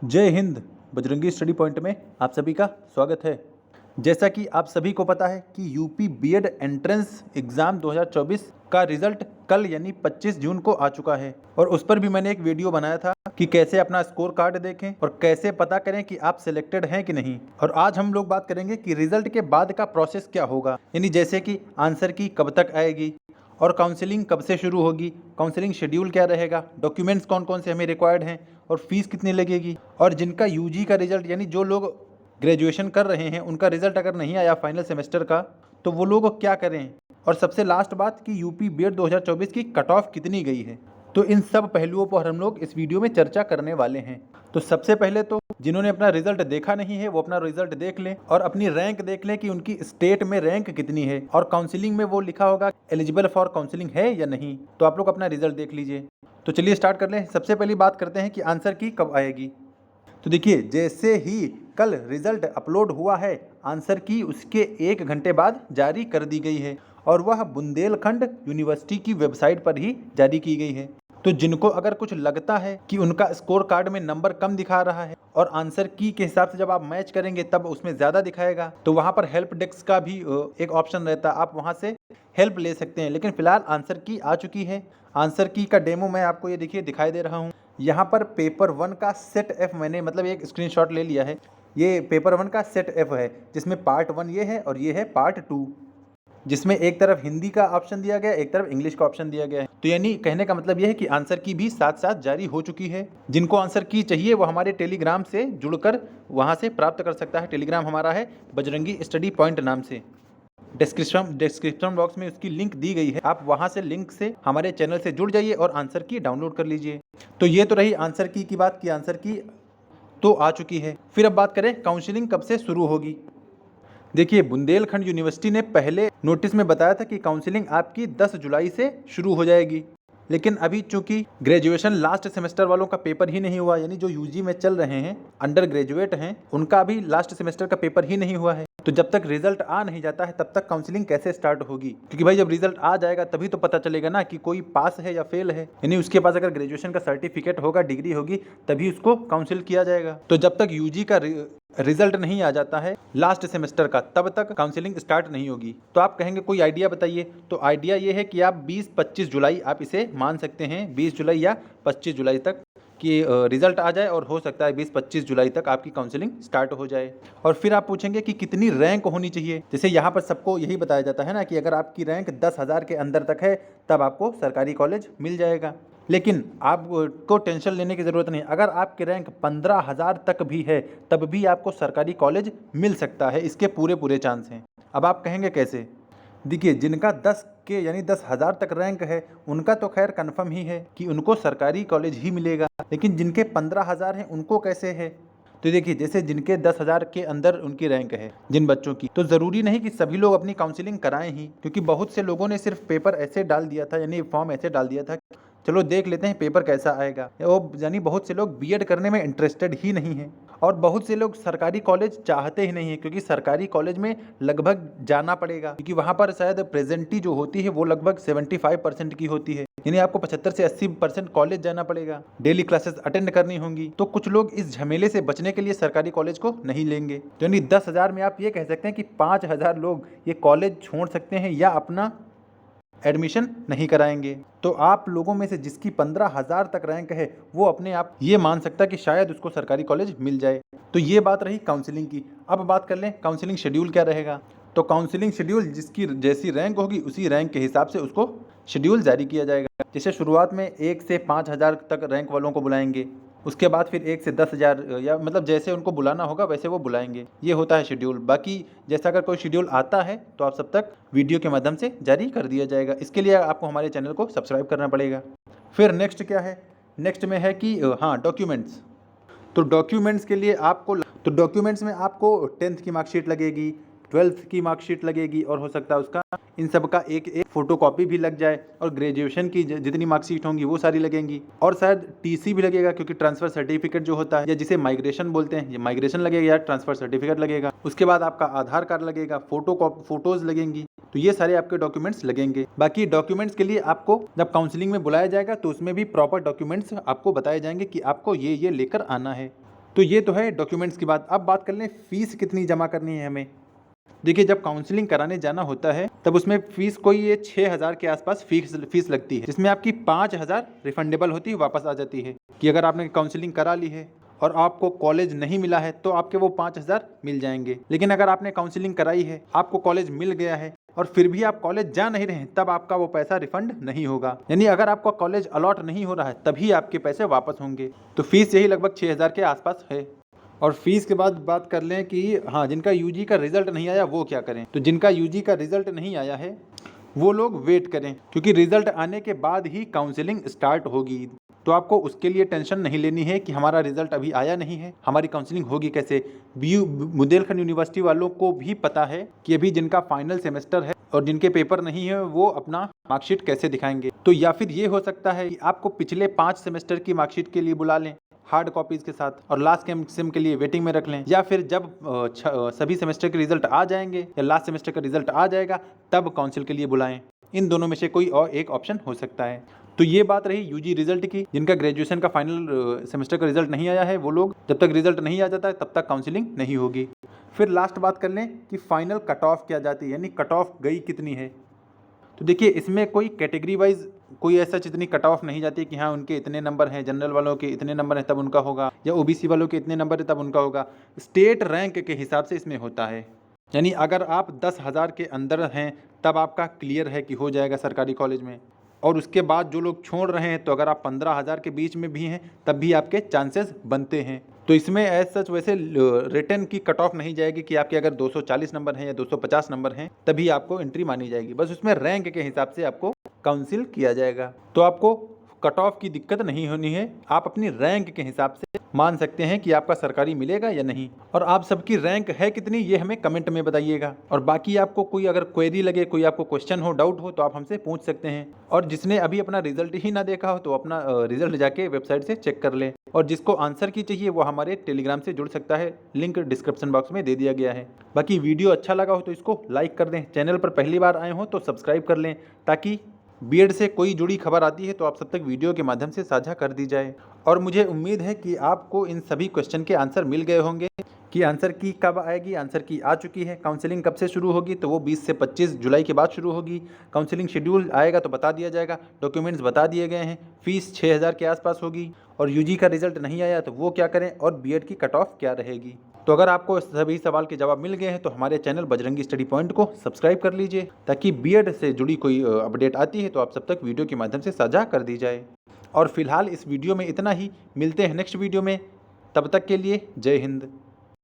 जय Hind. Bajrangi study point में आप सभी का स्वागत है। जैसा कि आप सभी को पता है कि यूपी बीएड एंट्रेंस एग्ज़ाम 2024 का रिजल्ट कल यानी 25 जून को आ चुका है और उस पर भी मैंने एक वीडियो बनाया था कि कैसे अपना स्कोर कार्ड देखें और कैसे पता करें कि आप सिलेक्टेड हैं कि नहीं। और आज हम लोग बात करेंगे कि रिजल्ट के बाद का प्रोसेस क्या होगा, यानी जैसे कि आंसर की कब तक आएगी और काउंसलिंग कब से शुरू होगी, काउंसलिंग शेड्यूल क्या रहेगा, डॉक्यूमेंट्स कौन कौन से हमें रिक्वायर्ड हैं और फीस कितनी लगेगी, और जिनका यूजी का रिजल्ट यानी जो लोग ग्रेजुएशन कर रहे हैं उनका रिजल्ट अगर नहीं आया फाइनल सेमेस्टर का तो वो लोग क्या करें, और सबसे लास्ट बात कि यूपी बीएड 2024 की कट ऑफ कितनी गई है। तो इन सब पहलुओं पर हम लोग इस वीडियो में चर्चा करने वाले हैं। तो सबसे पहले तो जिन्होंने अपना रिजल्ट देखा नहीं है वो अपना रिजल्ट देख लें और अपनी रैंक देख लें कि उनकी स्टेट में रैंक कितनी है, और काउंसलिंग में वो लिखा होगा एलिजिबल फॉर काउंसलिंग है या नहीं। तो आप लोग अपना रिजल्ट देख लीजिए। तो चलिए स्टार्ट कर लें। सबसे पहली बात करते हैं कि आंसर की कब आएगी। तो देखिए, जैसे ही कल रिजल्ट अपलोड हुआ है, आंसर की उसके 1 घंटे बाद जारी कर दी गई है और वह बुंदेलखंड यूनिवर्सिटी की वेबसाइट पर ही जारी की गई है। तो जिनको अगर कुछ लगता है कि उनका स्कोर कार्ड में नंबर कम दिखा रहा है और आंसर की के हिसाब से जब आप मैच करेंगे तब उसमें ज़्यादा दिखाएगा, तो वहाँ पर हेल्प डेस्क का भी एक ऑप्शन रहता है, आप वहाँ से हेल्प ले सकते हैं। लेकिन फिलहाल आंसर की आ चुकी है। आंसर की का डेमो मैं आपको ये देखिए दिखाई दे रहा हूँ। यहाँ पर पेपर 1 का सेट एफ मैंने मतलब एक स्क्रीनशॉट ले लिया है। ये पेपर 1 का सेट एफ है जिसमें पार्ट 1 ये है और ये है पार्ट 2, जिसमें एक तरफ हिंदी का ऑप्शन दिया गया है, एक तरफ इंग्लिश का ऑप्शन दिया गया है। तो यानी कहने का मतलब यह है कि आंसर की भी साथ साथ जारी हो चुकी है। जिनको आंसर की चाहिए वो हमारे टेलीग्राम से जुड़कर वहां से प्राप्त कर सकता है। टेलीग्राम हमारा है बजरंगी स्टडी पॉइंट नाम से। डिस्क्रिप्शन बॉक्स में उसकी लिंक दी गई है, आप वहां से लिंक से हमारे चैनल से जुड़ जाइए और आंसर की डाउनलोड कर लीजिए। तो ये तो रही आंसर की बात की आंसर की तो आ चुकी है। फिर अब बात करें काउंसलिंग कब से शुरू होगी। देखिए, बुंदेलखंड यूनिवर्सिटी ने पहले नोटिस में बताया था कि काउंसलिंग आपकी 10 जुलाई से शुरू हो जाएगी, लेकिन अभी चूंकि ग्रेजुएशन लास्ट सेमेस्टर वालों का पेपर ही नहीं हुआ, यानी जो यूजी में चल रहे हैं, अंडर ग्रेजुएट हैं, उनका अभी लास्ट सेमेस्टर का पेपर ही नहीं हुआ है। तो जब तक रिजल्ट आ नहीं जाता है तब तक काउंसलिंग कैसे स्टार्ट होगी, क्योंकि भाई जब रिजल्ट आ जाएगा तभी तो पता चलेगा ना कि कोई पास है या फेल है। यानी उसके पास अगर ग्रेजुएशन का सर्टिफिकेट होगा, डिग्री होगी, तभी उसको काउंसिल किया जाएगा। तो जब तक यूजी का रिजल्ट नहीं आ जाता है लास्ट सेमेस्टर का, तब तक काउंसलिंग स्टार्ट नहीं होगी। तो आप कहेंगे कोई आइडिया बताइए। तो आइडिया ये है कि आप 20-25 जुलाई आप इसे मान सकते हैं, 20 जुलाई या 25 जुलाई तक कि रिजल्ट आ जाए और हो सकता है 20-25 जुलाई तक आपकी काउंसलिंग स्टार्ट हो जाए। और फिर आप पूछेंगे कि कितनी रैंक होनी चाहिए। जैसे यहाँ पर सबको यही बताया जाता है ना कि अगर आपकी रैंक 10,000 के अंदर तक है तब आपको सरकारी कॉलेज मिल जाएगा। लेकिन आपको टेंशन लेने की ज़रूरत नहीं। अगर आपकी रैंक 15,000 तक भी है तब भी आपको सरकारी कॉलेज मिल सकता है, इसके पूरे चांस हैं। अब आप कहेंगे कैसे। देखिए, जिनका 10 के यानी 10,000 तक रैंक है उनका तो खैर कन्फर्म ही है कि उनको सरकारी कॉलेज ही मिलेगा, लेकिन जिनके 15,000 हैं उनको कैसे है। तो देखिए, जैसे जिनके 10,000 के अंदर उनकी रैंक है जिन बच्चों की, तो ज़रूरी नहीं कि सभी लोग अपनी काउंसलिंग कराएं ही, क्योंकि बहुत से लोगों ने सिर्फ पेपर ऐसे डाल दिया था, यानी फॉर्म ऐसे डाल दिया था चलो देख लेते हैं पेपर कैसा आएगा। वो यानी बहुत से लोग बीएड करने में इंटरेस्टेड ही नहीं हैं और बहुत से लोग सरकारी कॉलेज चाहते ही नहीं है, क्योंकि सरकारी कॉलेज में लगभग जाना पड़ेगा, क्योंकि वहाँ पर शायद प्रेजेंटी जो होती है वो लगभग 75% की होती है, यानी आपको 75 से 80% कॉलेज जाना पड़ेगा, डेली क्लासेस अटेंड करनी होंगी। तो कुछ लोग इस झमेले से बचने के लिए सरकारी कॉलेज को नहीं लेंगे। तो यानी 10,000 में आप ये कह सकते हैं कि 5,000 लोग ये कॉलेज छोड़ सकते हैं या अपना एडमिशन नहीं कराएंगे। तो आप लोगों में से जिसकी 15,000 तक रैंक है वो अपने आप ये मान सकता है कि शायद उसको सरकारी कॉलेज मिल जाए। तो ये बात रही काउंसलिंग की। अब बात कर लें काउंसलिंग शेड्यूल क्या रहेगा। तो काउंसलिंग शेड्यूल जिसकी जैसी रैंक होगी उसी रैंक के हिसाब से उसको शेड्यूल जारी किया जाएगा। जैसे शुरुआत में 1 से 5,000 तक रैंक वालों को बुलाएंगे, उसके बाद फिर 1 से 10,000 या मतलब जैसे उनको बुलाना होगा वैसे वो बुलाएंगे। ये होता है शेड्यूल। बाकी जैसा अगर कोई शेड्यूल आता है तो आप सब तक वीडियो के माध्यम से जारी कर दिया जाएगा। इसके लिए आपको हमारे चैनल को सब्सक्राइब करना पड़ेगा। फिर नेक्स्ट क्या है, नेक्स्ट में है कि हाँ डॉक्यूमेंट्स। तो डॉक्यूमेंट्स के लिए आपको डॉक्यूमेंट्स में आपको 10th की मार्कशीट लगेगी, 12th की मार्कशीट लगेगी और हो सकता है उसका इन सब का एक फोटो कॉपी भी लग जाए, और ग्रेजुएशन की जितनी मार्कशीट होंगी वो सारी लगेंगी, और शायद टीसी भी लगेगा, क्योंकि ट्रांसफर सर्टिफिकेट जो होता है या जिसे माइग्रेशन बोलते हैं, ये माइग्रेशन लगेगा या ट्रांसफर सर्टिफिकेट लगेगा। उसके बाद आपका आधार कार्ड लगेगा, फोटोज लगेंगी। तो ये सारे आपके डॉक्यूमेंट्स लगेंगे। बाकी डॉक्यूमेंट्स के लिए आपको जब काउंसलिंग में बुलाया जाएगा तो उसमें भी प्रॉपर डॉक्यूमेंट्स आपको बताए जाएंगे कि आपको ये लेकर आना है। तो ये तो है डॉक्यूमेंट्स की बात। अब बात कर लें फीस कितनी जमा करनी है हमें। देखिए, जब काउंसलिंग कराने जाना होता है तब उसमें फीस कोई ये 6,000 के आसपास फीस लगती है, जिसमें आपकी 5,000 रिफंडेबल होती है, वापस आ जाती है। कि अगर आपने काउंसलिंग करा ली है और आपको कॉलेज नहीं मिला है तो आपके वो 5,000 मिल जाएंगे। लेकिन अगर आपने काउंसलिंग कराई है, आपको कॉलेज मिल गया है और फिर भी आप कॉलेज जा नहीं रहे हैं, तब आपका वो पैसा रिफंड नहीं होगा। यानी अगर आपका कॉलेज अलॉट नहीं हो रहा है तभी आपके पैसे वापस होंगे। तो फीस यही लगभग 6,000 के आसपास है। और फीस के बाद बात कर लें कि हाँ, जिनका यूजी का रिजल्ट नहीं आया वो क्या करें। तो जिनका यूजी का रिजल्ट नहीं आया है वो लोग वेट करें, क्योंकि रिजल्ट आने के बाद ही काउंसलिंग स्टार्ट होगी। तो आपको उसके लिए टेंशन नहीं लेनी है कि हमारा रिजल्ट अभी आया नहीं है, हमारी काउंसलिंग होगी कैसे। बुंदेलखंड यूनिवर्सिटी वालों को भी पता है कि अभी जिनका फाइनल सेमेस्टर है और जिनके पेपर नहीं है वो अपना मार्कशीट कैसे दिखाएंगे। तो या फिर ये हो सकता है कि आपको पिछले 5 सेमेस्टर की मार्कशीट के लिए बुला लें हार्ड कॉपीज के साथ और लास्ट सेम के लिए वेटिंग में रख लें, या फिर जब सभी सेमेस्टर के रिजल्ट आ जाएंगे या लास्ट सेमेस्टर का रिजल्ट आ जाएगा तब काउंसिल के लिए बुलाएं। इन दोनों में से कोई और एक ऑप्शन हो सकता है। तो ये बात रही यूजी रिजल्ट की। जिनका ग्रेजुएशन का फाइनल सेमेस्टर का रिजल्ट नहीं आया है वो लोग, जब तक रिजल्ट नहीं आ जाता है तब तक काउंसलिंग नहीं होगी। फिर लास्ट बात कर लें कि फाइनल कट ऑफ क्या जाती है, यानी कट ऑफ गई कितनी है। तो देखिए, इसमें कोई कैटेगरी वाइज कोई ऐसा इतनी कट ऑफ नहीं जाती कि हाँ उनके इतने नंबर हैं, जनरल वालों के इतने नंबर हैं तब उनका होगा, या ओबीसी वालों के इतने नंबर है तब उनका होगा। स्टेट रैंक के हिसाब से इसमें होता है। यानी अगर आप 10,000 के अंदर हैं तब आपका क्लियर है कि हो जाएगा सरकारी कॉलेज में, और उसके बाद जो लोग छोड़ रहे हैं तो अगर आप 15,000 के बीच में भी हैं तब भी आपके चांसेस बनते हैं। तो इसमें एज सच वैसे रिटर्न की कट ऑफ नहीं जाएगी कि आपके अगर 240 नंबर हैं या 250 नंबर हैं तभी आपको एंट्री मानी जाएगी। बस उसमें रैंक के हिसाब से आपको काउंसिल किया जाएगा। तो आपको कट ऑफ की दिक्कत नहीं होनी है, आप अपनी रैंक के हिसाब से मान सकते हैं कि आपका सरकारी मिलेगा या नहीं। और आप सबकी रैंक है कितनी ये हमें कमेंट में बताइएगा। और बाकी आपको कोई अगर क्वेरी लगे, कोई आपको क्वेश्चन हो, डाउट हो तो आप हमसे पूछ सकते हैं। और जिसने अभी अपना रिजल्ट ही ना देखा हो तो अपना रिजल्ट जाके वेबसाइट से चेक कर ले। और जिसको आंसर की चाहिए वो हमारे टेलीग्राम से जुड़ सकता है, लिंक डिस्क्रिप्शन बॉक्स में दे दिया गया है। बाकी वीडियो अच्छा लगा हो तो इसको लाइक कर दें, चैनल पर पहली बार आए हो तो सब्सक्राइब कर लें, ताकि बीएड से कोई जुड़ी खबर आती है तो आप सब तक वीडियो के माध्यम से साझा कर दी जाए। और मुझे उम्मीद है कि आपको इन सभी क्वेश्चन के आंसर मिल गए होंगे कि आंसर की कब आएगी। आंसर की आ चुकी है। काउंसलिंग कब से शुरू होगी, तो वो 20 से 25 जुलाई के बाद शुरू होगी। काउंसलिंग शेड्यूल आएगा तो बता दिया जाएगा। डॉक्यूमेंट्स बता दिए गए हैं। फीस 6,000 के आसपास होगी। और यूजी का रिजल्ट नहीं आया तो वो क्या करें, और बीएड की कट ऑफ क्या रहेगी। तो अगर आपको सभी सवाल के जवाब मिल गए हैं तो हमारे चैनल बजरंगी स्टडी पॉइंट को सब्सक्राइब कर लीजिए, ताकि बीएड से जुड़ी कोई अपडेट आती है तो आप सब तक वीडियो के माध्यम से साझा कर दी जाए। और फिलहाल इस वीडियो में इतना ही। मिलते हैं नेक्स्ट वीडियो में, तब तक के लिए जय हिंद।